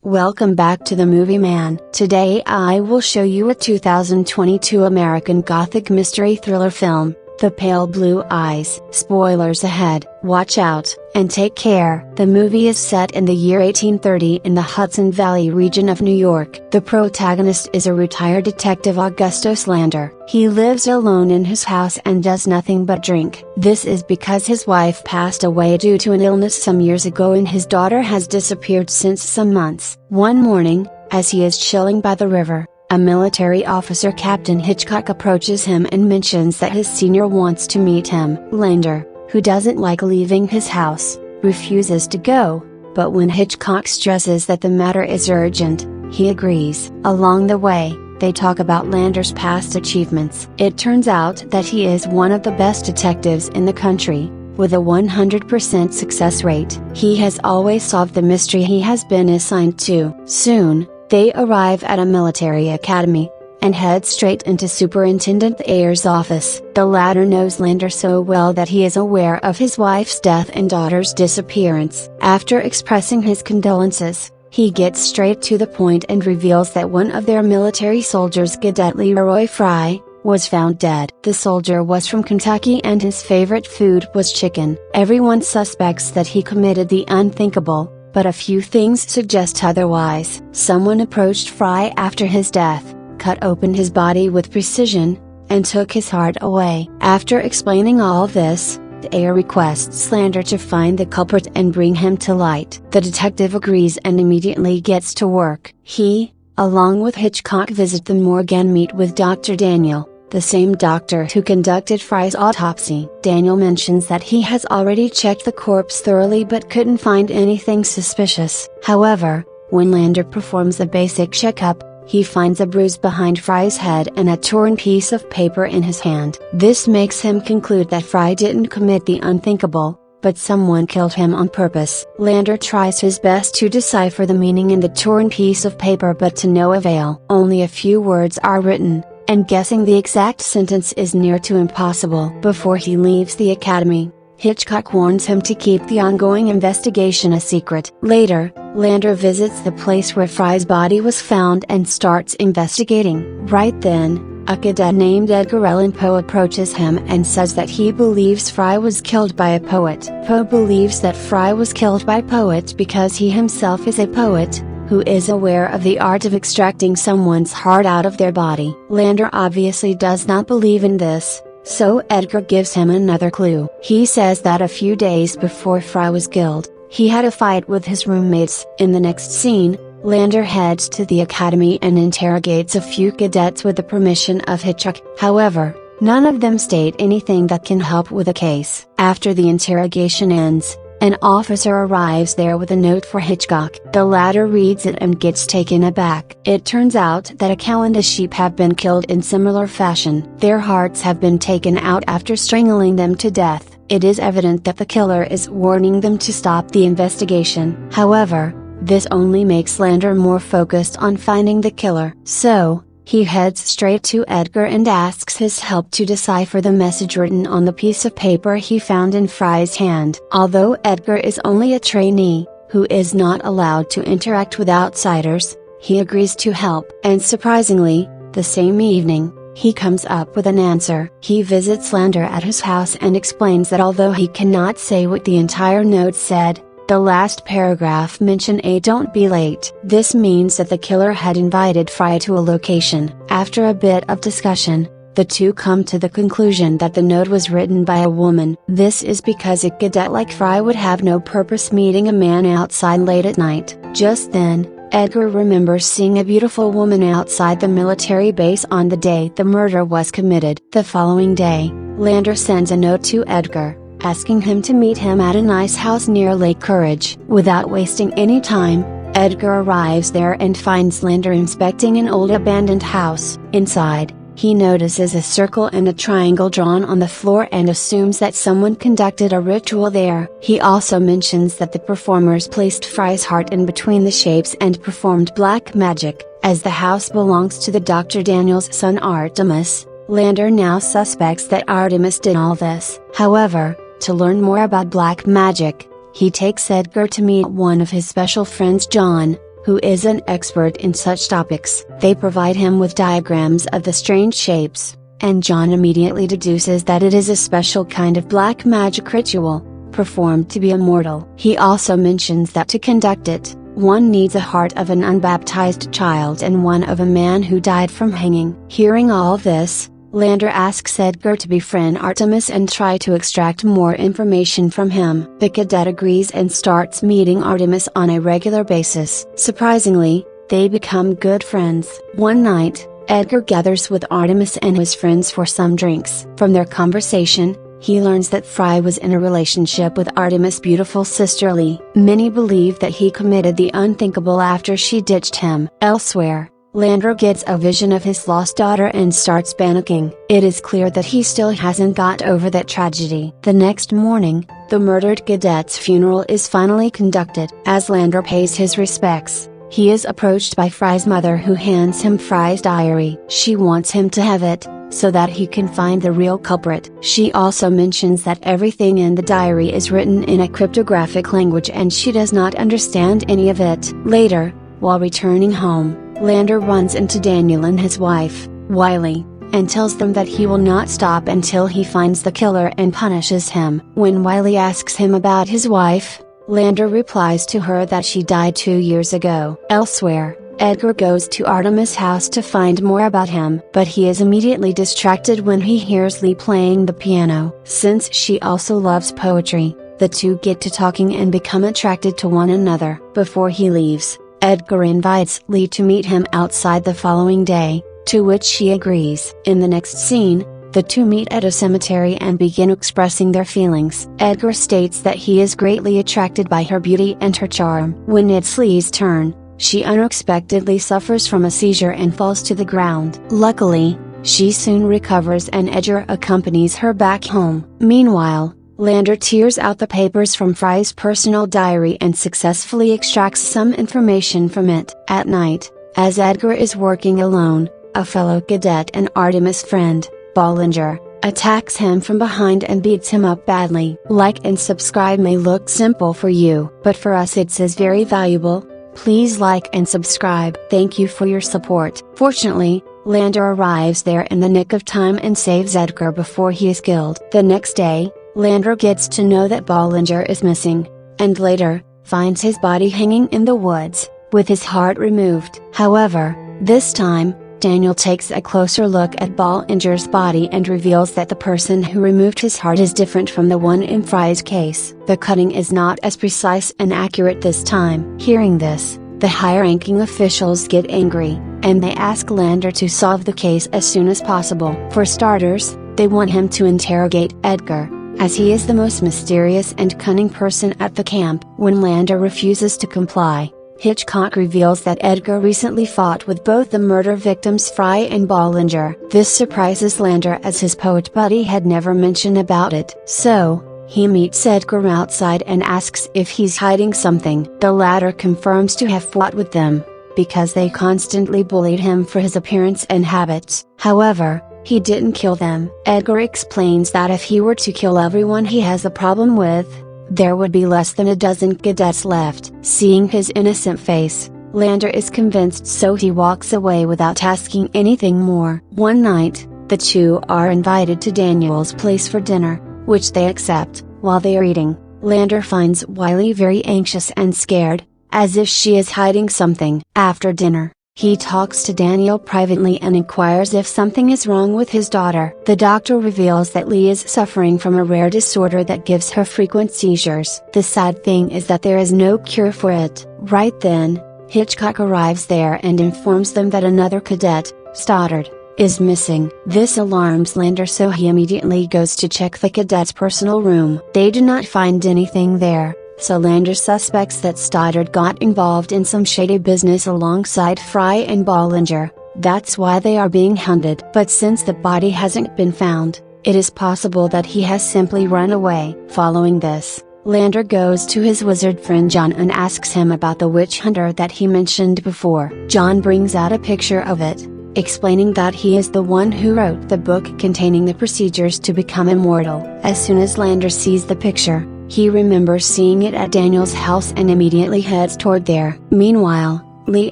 Welcome back to the Movie Man. Today I will show you a 2022 American Gothic mystery thriller film, The Pale Blue Eyes. Spoilers ahead, watch out, and take care. The movie is set in the year 1830 in the Hudson Valley region of New York. The protagonist is a retired detective Augustus Lander. He lives alone in his house and does nothing but drink. This is because his wife passed away due to an illness some years ago and his daughter has disappeared since some months. One morning, as he is chilling by the river, a military officer, Captain Hitchcock, approaches him and mentions that his senior wants to meet him. Lander, who doesn't like leaving his house, refuses to go, but when Hitchcock stresses that the matter is urgent, he agrees. Along the way, they talk about Lander's past achievements. It turns out that he is one of the best detectives in the country, with a 100% success rate. He has always solved the mystery he has been assigned to. Soon, they arrive at a military academy, and head straight into Superintendent Ayer's office. The latter knows Lander so well that he is aware of his wife's death and daughter's disappearance. After expressing his condolences, he gets straight to the point and reveals that one of their military soldiers, Cadet Leroy Fry, was found dead. The soldier was from Kentucky and his favorite food was chicken. Everyone suspects that he committed the unthinkable, but a few things suggest otherwise. Someone approached Fry after his death, cut open his body with precision, and took his heart away. After explaining all this, Ayer requests Lander to find the culprit and bring him to light. The detective agrees and immediately gets to work. He, along with Hitchcock, visit the morgue and meet with Dr. Daniel, the same doctor who conducted Fry's autopsy. Daniel mentions that he has already checked the corpse thoroughly but couldn't find anything suspicious. However, when Lander performs a basic checkup, he finds a bruise behind Fry's head and a torn piece of paper in his hand. This makes him conclude that Fry didn't commit the unthinkable, but someone killed him on purpose. Lander tries his best to decipher the meaning in the torn piece of paper, but to no avail. Only a few words are written, and guessing the exact sentence is near to impossible. Before he leaves the academy, Hitchcock warns him to keep the ongoing investigation a secret. Later, Lander visits the place where Fry's body was found and starts investigating. Right then, a cadet named Edgar Allan Poe approaches him and says that he believes Fry was killed by a poet. Poe believes that Fry was killed by a poet because he himself is a poet, who is aware of the art of extracting someone's heart out of their body. Lander obviously does not believe in this, so Edgar gives him another clue. He says that a few days before Fry was killed, he had a fight with his roommates. In the next scene, Lander heads to the academy and interrogates a few cadets with the permission of Hitchcock. However, none of them state anything that can help with the case. After the interrogation ends, an officer arrives there with a note for Hitchcock. The latter reads it and gets taken aback. It turns out that a cow and a sheep have been killed in similar fashion. Their hearts have been taken out after strangling them to death. It is evident that the killer is warning them to stop the investigation. However, this only makes Lander more focused on finding the killer. So, he heads straight to Edgar and asks his help to decipher the message written on the piece of paper he found in Fry's hand. Although Edgar is only a trainee, who is not allowed to interact with outsiders, he agrees to help. And surprisingly, the same evening, he comes up with an answer. He visits Lander at his house and explains that although he cannot say what the entire note said, the last paragraph mentioned a "don't be late." This means that the killer had invited Fry to a location. After a bit of discussion, the two come to the conclusion that the note was written by a woman. This is because a cadet like Fry would have no purpose meeting a man outside late at night. Just then, Edgar remembers seeing a beautiful woman outside the military base on the day the murder was committed. The following day, Lander sends a note to Edgar, asking him to meet him at a nice house near Lake Courage. Without wasting any time, Edgar arrives there and finds Lander inspecting an old abandoned house. Inside, he notices a circle and a triangle drawn on the floor and assumes that someone conducted a ritual there. He also mentions that the performers placed Fry's heart in between the shapes and performed black magic. As the house belongs to the Dr. Daniel's son Artemis, Lander now suspects that Artemis did all this. However, to learn more about black magic, he takes Edgar to meet one of his special friends, John, who is an expert in such topics. They provide him with diagrams of the strange shapes, and John immediately deduces that it is a special kind of black magic ritual, performed to be immortal. He also mentions that to conduct it, one needs a heart of an unbaptized child and one of a man who died from hanging. Hearing all this, Lander asks Edgar to befriend Artemis and try to extract more information from him. The cadet agrees and starts meeting Artemis on a regular basis. Surprisingly, they become good friends. One night, Edgar gathers with Artemis and his friends for some drinks. From their conversation, he learns that Fry was in a relationship with Artemis' beautiful sister Lee. Many believe that he committed the unthinkable after she ditched him. Elsewhere, Lander gets a vision of his lost daughter and starts panicking. It is clear that he still hasn't got over that tragedy. The next morning, the murdered cadet's funeral is finally conducted. As Lander pays his respects, he is approached by Fry's mother, who hands him Fry's diary. She wants him to have it, so that he can find the real culprit. She also mentions that everything in the diary is written in a cryptographic language and she does not understand any of it. Later, while returning home, Lander runs into Daniel and his wife, Wiley, and tells them that he will not stop until he finds the killer and punishes him. When Wiley asks him about his wife, Lander replies to her that she died 2 years ago. Elsewhere, Edgar goes to Artemis' house to find more about him, but he is immediately distracted when he hears Lee playing the piano. Since she also loves poetry, the two get to talking and become attracted to one another. Before he leaves, Edgar invites Lee to meet him outside the following day, to which she agrees. In the next scene, the two meet at a cemetery and begin expressing their feelings. Edgar states that he is greatly attracted by her beauty and her charm. When it's Lee's turn, she unexpectedly suffers from a seizure and falls to the ground. Luckily, she soon recovers and Edgar accompanies her back home. Meanwhile, Lander tears out the papers from Fry's personal diary and successfully extracts some information from it. At night, as Edgar is working alone, a fellow cadet and Artemis' friend, Bollinger, attacks him from behind and beats him up badly. Like and subscribe may look simple for you, but for us it's as very valuable. Please like and subscribe. Thank you for your support. Fortunately, Lander arrives there in the nick of time and saves Edgar before he is killed. The next day, Lander gets to know that Bollinger is missing, and later, finds his body hanging in the woods, with his heart removed. However, this time, Daniel takes a closer look at Bollinger's body and reveals that the person who removed his heart is different from the one in Fry's case. The cutting is not as precise and accurate this time. Hearing this, the higher-ranking officials get angry, and they ask Lander to solve the case as soon as possible. For starters, they want him to interrogate Edgar, as he is the most mysterious and cunning person at the camp. When Lander refuses to comply, Hitchcock reveals that Edgar recently fought with both the murder victims Fry and Bollinger. This surprises Lander as his poet buddy had never mentioned about it. So, he meets Edgar outside and asks if he's hiding something. The latter confirms to have fought with them, because they constantly bullied him for his appearance and habits. However, he didn't kill them. Edgar explains that if he were to kill everyone he has a problem with, there would be less than a dozen cadets left. Seeing his innocent face, Lander is convinced, so he walks away without asking anything more. One night, the two are invited to Daniel's place for dinner, which they accept. While they are eating, Lander finds Wiley very anxious and scared, as if she is hiding something. After dinner, he talks to Daniel privately and inquires if something is wrong with his daughter. The doctor reveals that Lee is suffering from a rare disorder that gives her frequent seizures. The sad thing is that there is no cure for it. Right then, Hitchcock arrives there and informs them that another cadet, Stoddard, is missing. This alarms Lander, so he immediately goes to check the cadet's personal room. They do not find anything there, so Lander suspects that Stoddard got involved in some shady business alongside Fry and Bollinger. That's why they are being hunted. But since the body hasn't been found, it is possible that he has simply run away. Following this, Lander goes to his wizard friend John and asks him about the witch hunter that he mentioned before. John brings out a picture of it, explaining that he is the one who wrote the book containing the procedures to become immortal. As soon as Lander sees the picture, he remembers seeing it at Daniel's house and immediately heads toward there. Meanwhile, Lee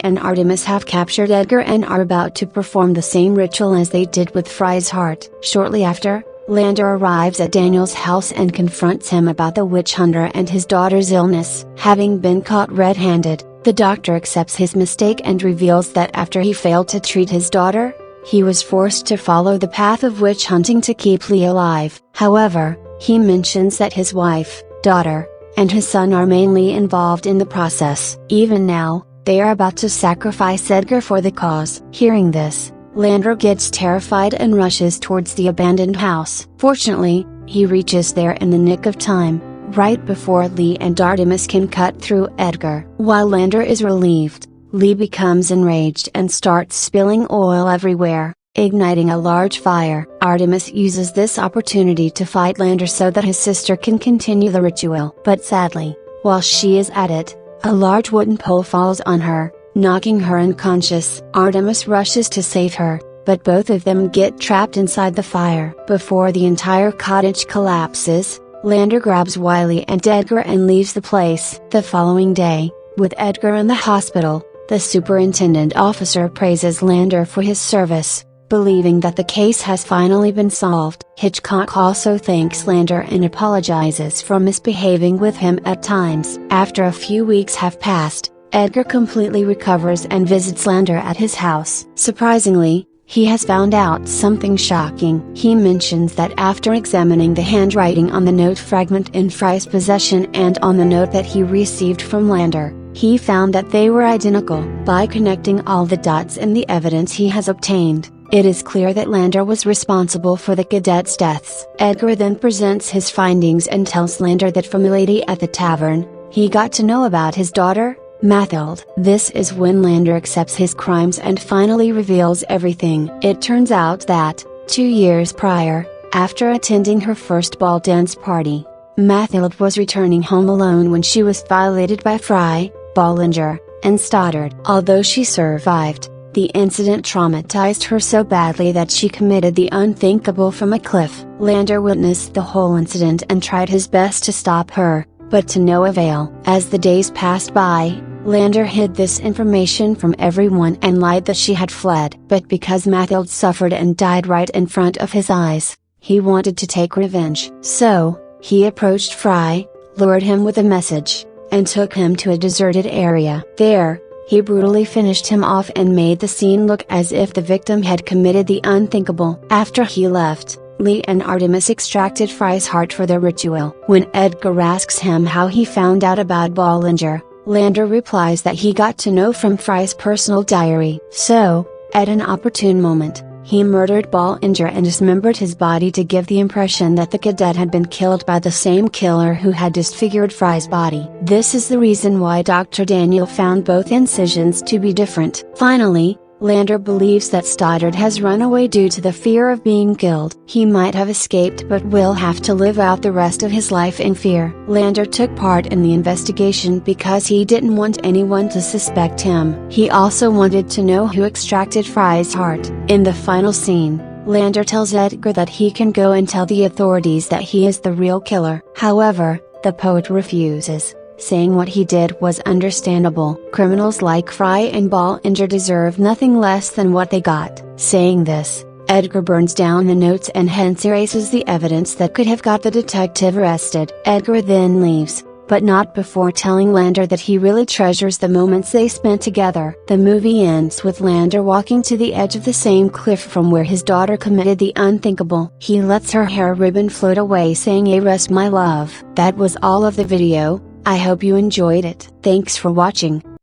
and Artemis have captured Edgar and are about to perform the same ritual as they did with Fry's heart. Shortly after, Lander arrives at Daniel's house and confronts him about the witch hunter and his daughter's illness. Having been caught red-handed, the doctor accepts his mistake and reveals that after he failed to treat his daughter, he was forced to follow the path of witch hunting to keep Lee alive. However, he mentions that his wife, daughter, and his son are mainly involved in the process. Even now, they are about to sacrifice Edgar for the cause. Hearing this, Lander gets terrified and rushes towards the abandoned house. Fortunately, he reaches there in the nick of time, right before Lee and Artemis can cut through Edgar. While Lander is relieved, Lee becomes enraged and starts spilling oil everywhere, igniting a large fire. Artemis uses this opportunity to fight Lander so that his sister can continue the ritual. But sadly, while she is at it, a large wooden pole falls on her, knocking her unconscious. Artemis rushes to save her, but both of them get trapped inside the fire. Before the entire cottage collapses, Lander grabs Wiley and Edgar and leaves the place. The following day, with Edgar in the hospital, the superintendent officer praises Lander for his service, believing that the case has finally been solved. Hitchcock also thanks Lander and apologizes for misbehaving with him at times. After a few weeks have passed, Edgar completely recovers and visits Lander at his house. Surprisingly, he has found out something shocking. He mentions that after examining the handwriting on the note fragment in Fry's possession and on the note that he received from Lander, he found that they were identical. By connecting all the dots in the evidence he has obtained, it is clear that Lander was responsible for the cadets' deaths. Edgar then presents his findings and tells Lander that from a lady at the tavern, he got to know about his daughter, Mathilde. This is when Lander accepts his crimes and finally reveals everything. It turns out that, 2 years prior, after attending her first ball dance party, Mathilde was returning home alone when she was violated by Fry, Bollinger, and Stoddard. Although she survived, the incident traumatized her so badly that she committed the unthinkable from a cliff. Lander witnessed the whole incident and tried his best to stop her, but to no avail. As the days passed by, Lander hid this information from everyone and lied that she had fled. But because Mathilde suffered and died right in front of his eyes, he wanted to take revenge. So, he approached Fry, lured him with a message, and took him to a deserted area. There, he brutally finished him off and made the scene look as if the victim had committed the unthinkable. After he left, Lee and Artemis extracted Fry's heart for their ritual. When Edgar asks him how he found out about Bollinger, Lander replies that he got to know from Fry's personal diary. So, at an opportune moment, he murdered Bollinger and dismembered his body to give the impression that the cadet had been killed by the same killer who had disfigured Fry's body. This is the reason why Dr. Daniel found both incisions to be different. Finally, Lander believes that Stoddard has run away due to the fear of being killed. He might have escaped but will have to live out the rest of his life in fear. Lander took part in the investigation because he didn't want anyone to suspect him. He also wanted to know who extracted Fry's heart. In the final scene, Lander tells Edgar that he can go and tell the authorities that he is the real killer. However, the poet refuses, saying what he did was understandable. Criminals like Fry and Bollinger deserve nothing less than what they got. Saying this, Edgar burns down the notes and hence erases the evidence that could have got the detective arrested. Edgar then leaves, but not before telling Lander that he really treasures the moments they spent together. The movie ends with Lander walking to the edge of the same cliff from where his daughter committed the unthinkable. He lets her hair ribbon float away saying, "A rest my love." That was all of the video. I hope you enjoyed it. Thanks for watching.